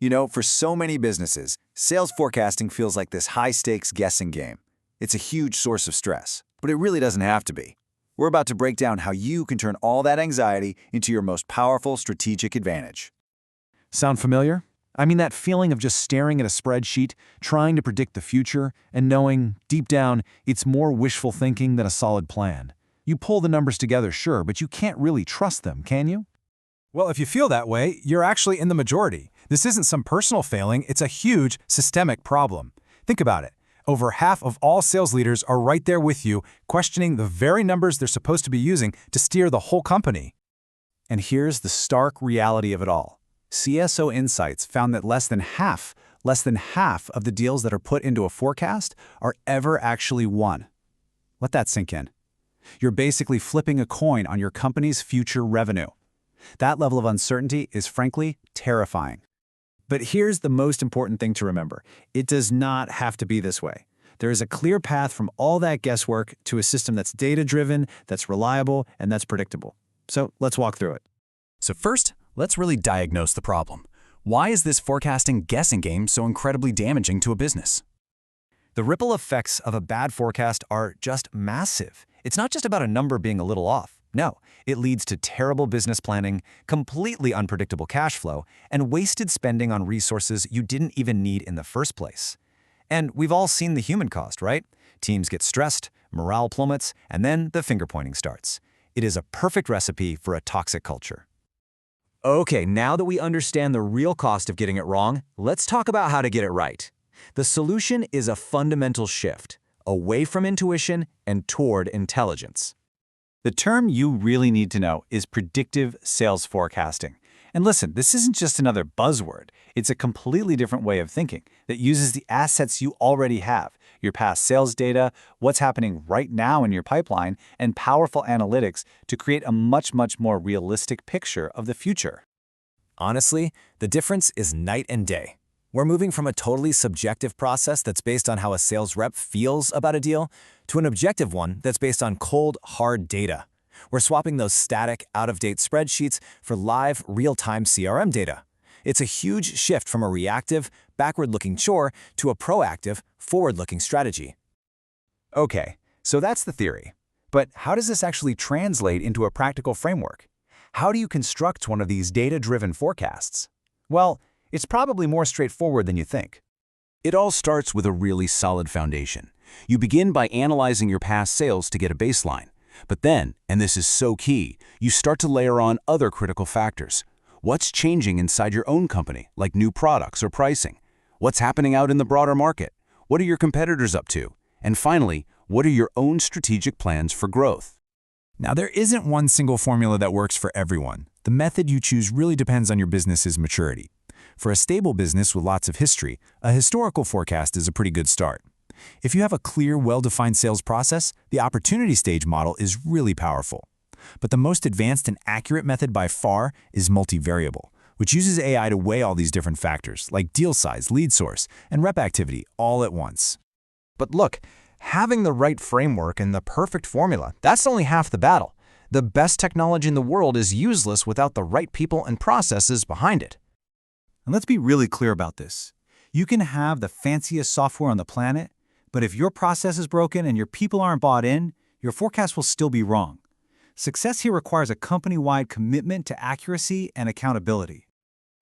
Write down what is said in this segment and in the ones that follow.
You know, for so many businesses, sales forecasting feels like this high-stakes guessing game. It's a huge source of stress, but it really doesn't have to be. We're about to break down how you can turn all that anxiety into your most powerful strategic advantage. Sound familiar? I mean that feeling of just staring at a spreadsheet, trying to predict the future, and knowing, deep down, it's more wishful thinking than a solid plan. You pull the numbers together, sure, but you can't really trust them, can you? Well, if you feel that way, you're actually in the majority. This isn't some personal failing, it's a huge systemic problem. Think about it. Over half of all sales leaders are right there with you, questioning the very numbers they're supposed to be using to steer the whole company. And here's the stark reality of it all. CSO Insights found that less than half of the deals that are put into a forecast are ever actually won. Let that sink in. You're basically flipping a coin on your company's future revenue. That level of uncertainty is frankly terrifying. But here's the most important thing to remember. It does not have to be this way. There is a clear path from all that guesswork to a system that's data-driven, that's reliable, and that's predictable. So let's walk through it. So first, let's really diagnose the problem. Why is this forecasting guessing game so incredibly damaging to a business? The ripple effects of a bad forecast are just massive. It's not just about a number being a little off. No, it leads to terrible business planning, completely unpredictable cash flow, and wasted spending on resources you didn't even need in the first place. And we've all seen the human cost, right? Teams get stressed, morale plummets, and then the finger-pointing starts. It is a perfect recipe for a toxic culture. Okay, now that we understand the real cost of getting it wrong, let's talk about how to get it right. The solution is a fundamental shift, away from intuition and toward intelligence. The term you really need to know is predictive sales forecasting. And listen, this isn't just another buzzword. It's a completely different way of thinking that uses the assets you already have, your past sales data, what's happening right now in your pipeline, and powerful analytics to create a much more realistic picture of the future. Honestly, the difference is night and day. We're moving from a totally subjective process that's based on how a sales rep feels about a deal to an objective one that's based on cold, hard data. We're swapping those static, out-of-date spreadsheets for live, real-time CRM data. It's a huge shift from a reactive, backward-looking chore to a proactive, forward-looking strategy. Okay, so that's the theory. But how does this actually translate into a practical framework? How do you construct one of these data-driven forecasts? Well, it's probably more straightforward than you think. It all starts with a really solid foundation. You begin by analyzing your past sales to get a baseline. But then, and this is so key, you start to layer on other critical factors. What's changing inside your own company, like new products or pricing? What's happening out in the broader market? What are your competitors up to? And finally, what are your own strategic plans for growth? Now, there isn't one single formula that works for everyone. The method you choose really depends on your business's maturity. For a stable business with lots of history, a historical forecast is a pretty good start. If you have a clear, well-defined sales process, the opportunity stage model is really powerful. But the most advanced and accurate method by far is multivariable, which uses AI to weigh all these different factors, like deal size, lead source, and rep activity, all at once. But look, having the right framework and the perfect formula, that's only half the battle. The best technology in the world is useless without the right people and processes behind it. And let's be really clear about this. You can have the fanciest software on the planet, but if your process is broken and your people aren't bought in, your forecast will still be wrong. Success here requires a company-wide commitment to accuracy and accountability.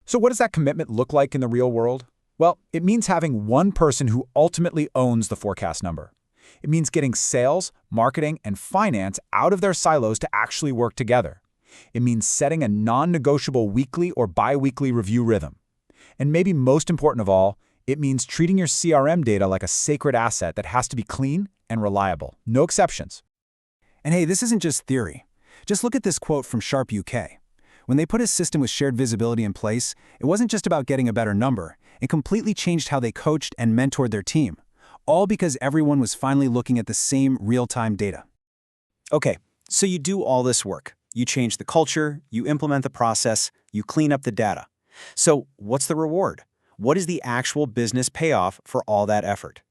So what does that commitment look like in the real world? Well, it means having one person who ultimately owns the forecast number. It means getting sales, marketing, and finance out of their silos to actually work together. It means setting a non-negotiable weekly or bi-weekly review rhythm. And maybe most important of all, it means treating your CRM data like a sacred asset that has to be clean and reliable. No exceptions. And hey, this isn't just theory. Just look at this quote from Sharp UK. When they put a system with shared visibility in place, it wasn't just about getting a better number. It completely changed how they coached and mentored their team. All because everyone was finally looking at the same real-time data. Okay, so you do all this work. You change the culture, you implement the process, you clean up the data. So what's the reward? What is the actual business payoff for all that effort?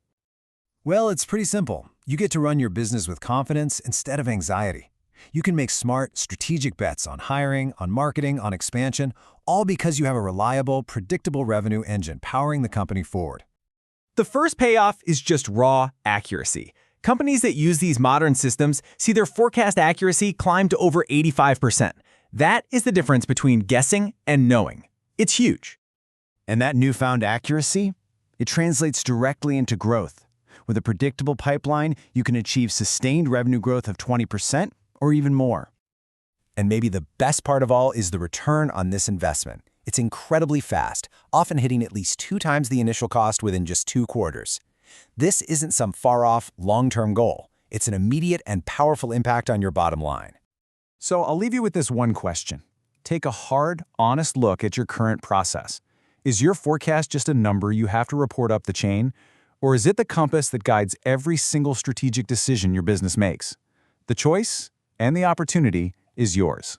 Well, it's pretty simple. You get to run your business with confidence instead of anxiety. You can make smart, strategic bets on hiring, on marketing, on expansion, all because you have a reliable, predictable revenue engine powering the company forward. The first payoff is just raw accuracy. Companies that use these modern systems see their forecast accuracy climb to over 85%. That is the difference between guessing and knowing. It's huge. And that newfound accuracy, it translates directly into growth. With a predictable pipeline, you can achieve sustained revenue growth of 20% or even more. And maybe the best part of all is the return on this investment. It's incredibly fast, often hitting at least 2 times the initial cost within just 2 quarters. This isn't some far-off, long-term goal. It's an immediate and powerful impact on your bottom line. So I'll leave you with this one question. Take a hard, honest look at your current process. Is your forecast just a number you have to report up the chain? Or is it the compass that guides every single strategic decision your business makes? The choice and the opportunity is yours.